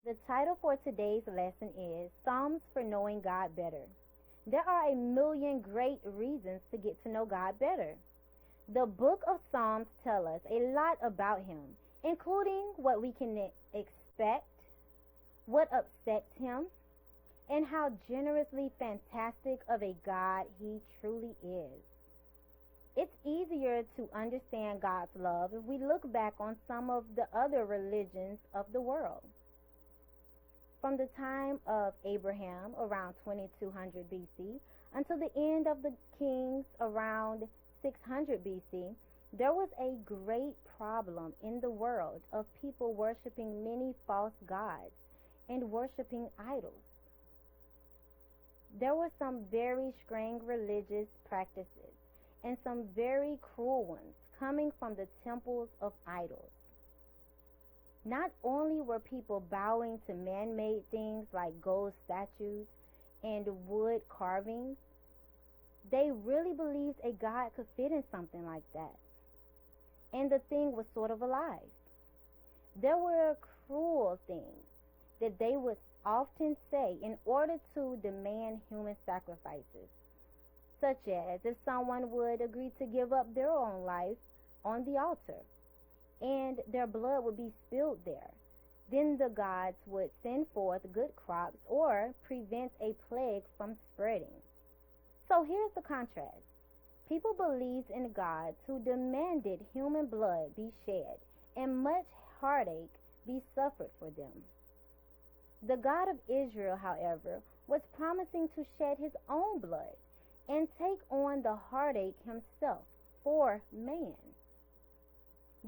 The title for today's lesson is Psalms for Knowing God Better. There are a million great reasons to get to know God better. The book of Psalms tells us a lot about Him, including what we can expect, what upsets Him, and how generously fantastic of a God He truly is. It's easier to understand God's love if we look back on some of the other religions of the world. From the time of Abraham around 2200 BC until the end of the kings around 600 BC, there was a great problem in the world of people worshiping many false gods and worshiping idols. There were some very strange religious practices and some very cruel ones coming from the temples of idols. Not only were people bowing to man-made things like gold statues and wood carvings, they really believed a god could fit in something like that. And the thing was sort of alive. There were cruel things that they would often say in order to demand human sacrifices, such as if someone would agree to give up their own life on the altar, and their blood would be spilled there. Then the gods would send forth good crops or prevent a plague from spreading. So here's the contrast. People believed in gods who demanded human blood be shed and much heartache be suffered for them. The God of Israel, however, was promising to shed his own blood and take on the heartache himself for man.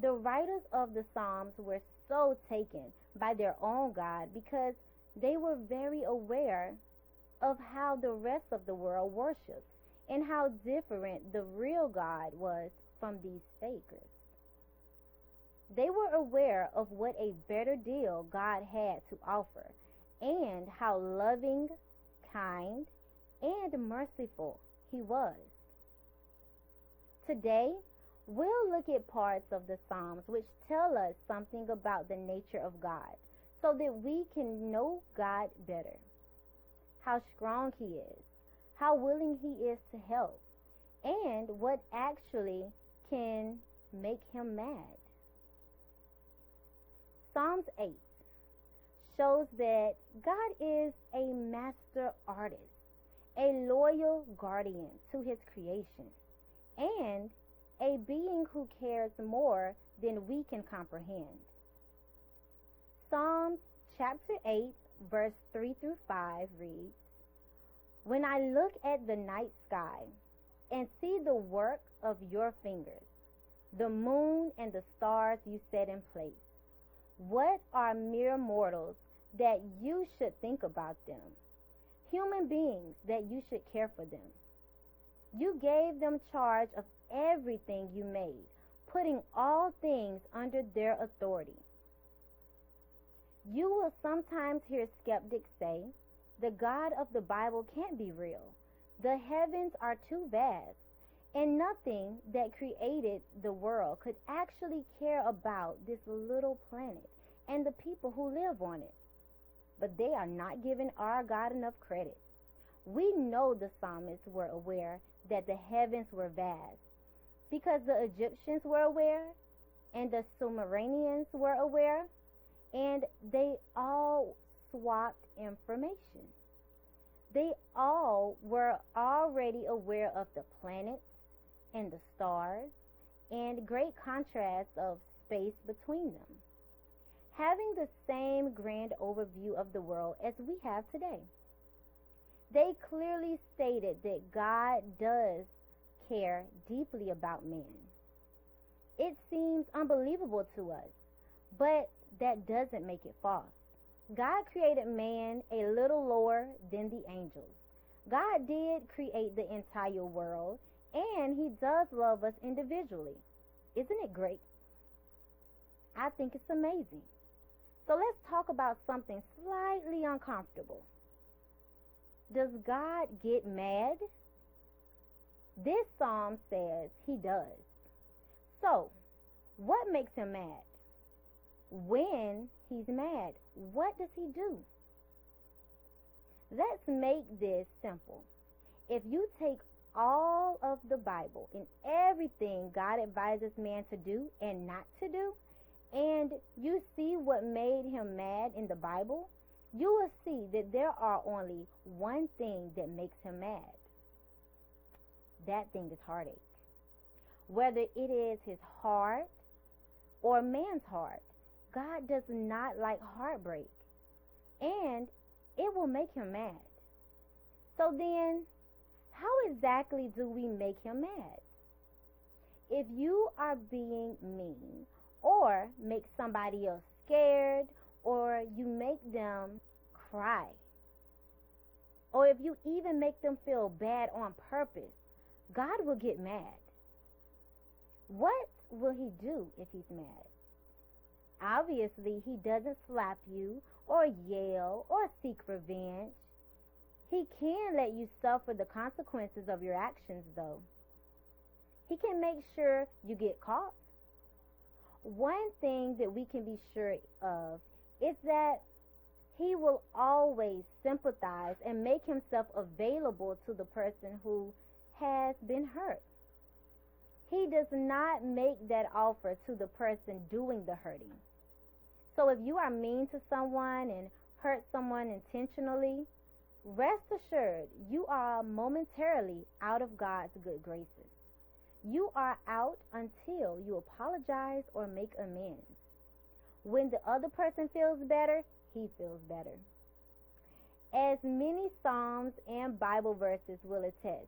The writers of the Psalms were so taken by their own God because they were very aware of how the rest of the world worships and how different the real God was from these fakers. They were aware of what a better deal God had to offer and how loving, kind, and merciful He was. Today, we'll look at parts of the Psalms which tell us something about the nature of God so that we can know God better. How strong He is, how willing He is to help, and what actually can make Him mad. Psalms 8 shows that God is a master artist, a loyal guardian to His creation, and a being who cares more than we can comprehend. Psalms chapter 8, verse 3 through 5 reads, "When I look at the night sky and see the work of your fingers, the moon and the stars you set in place, what are mere mortals that you should think about them? Human beings that you should care for them. You gave them charge of everything you made, putting all things under their authority." You will sometimes hear skeptics say, the God of the Bible can't be real. The heavens are too vast, and nothing that created the world could actually care about this little planet and the people who live on it. But they are not giving our God enough credit. We know the psalmists were aware that the heavens were vast, because the Egyptians were aware, and the Sumerians were aware, and they all swapped information. They all were already aware of the planets and the stars, and great contrast of space between them, having the same grand overview of the world as we have today. They clearly stated that God does care deeply about man. It seems unbelievable to us, but that doesn't make it false. God created man a little lower than the angels. God did create the entire world, and He does love us individually. Isn't it great? I think it's amazing. So let's talk about something slightly uncomfortable. Does God get mad? This psalm says He does. So, what makes Him mad? when he's mad. What does he do? Let's make this simple. If you take all of the Bible and everything God advises man to do and not to do, and you see what made him mad in the Bible, you will see that there are only one thing that makes him mad. That thing is heartache. Whether it is his heart or man's heart, God does not like heartbreak, and it will make him mad. So then, how exactly do we make him mad? If you are being mean, or make somebody else scared, or you make them cry, or if you even make them feel bad on purpose, God will get mad. What will he do if he's mad? Obviously, he doesn't slap you or yell or seek revenge. He can let you suffer the consequences of your actions, though. He can make sure you get caught. One thing that we can be sure of is that he will always sympathize and make himself available to the person who has been hurt. He does not make that offer to the person doing the hurting. So if you are mean to someone and hurt someone intentionally, rest assured you are momentarily out of God's good graces. You are out until you apologize or make amends. When the other person feels better, he feels better. As many Psalms and Bible verses will attest,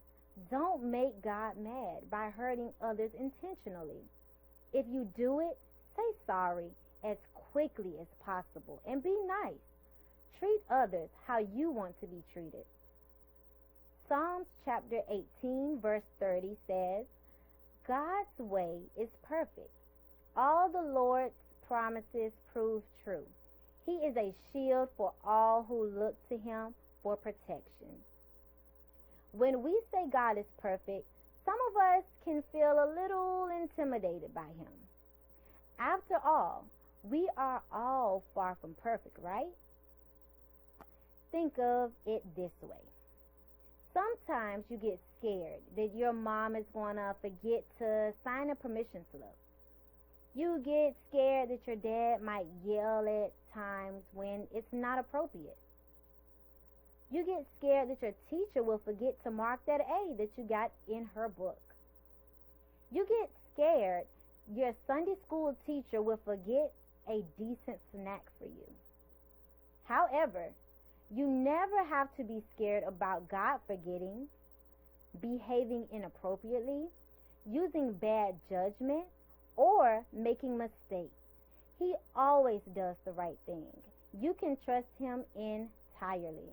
don't make God mad by hurting others intentionally. If you do it, say sorry as quickly as possible and be nice. Treat others how you want to be treated. Psalms chapter 18 verse 30 says, God's way is perfect. All the Lord's promises prove true. He is a shield for all who look to him for protection. When we say God is perfect, some of us can feel a little intimidated by him. After all, we are all far from perfect, right? Think of it this way. Sometimes you get scared that your mom is going to forget to sign a permission slip. You get scared that your dad might yell at times when it's not appropriate. You get scared that your teacher will forget to mark that A that you got in her book. You get scared your Sunday school teacher will forget a decent snack for you. However, you never have to be scared about God forgetting, behaving inappropriately, using bad judgment, or making mistakes. He always does the right thing. You can trust him entirely.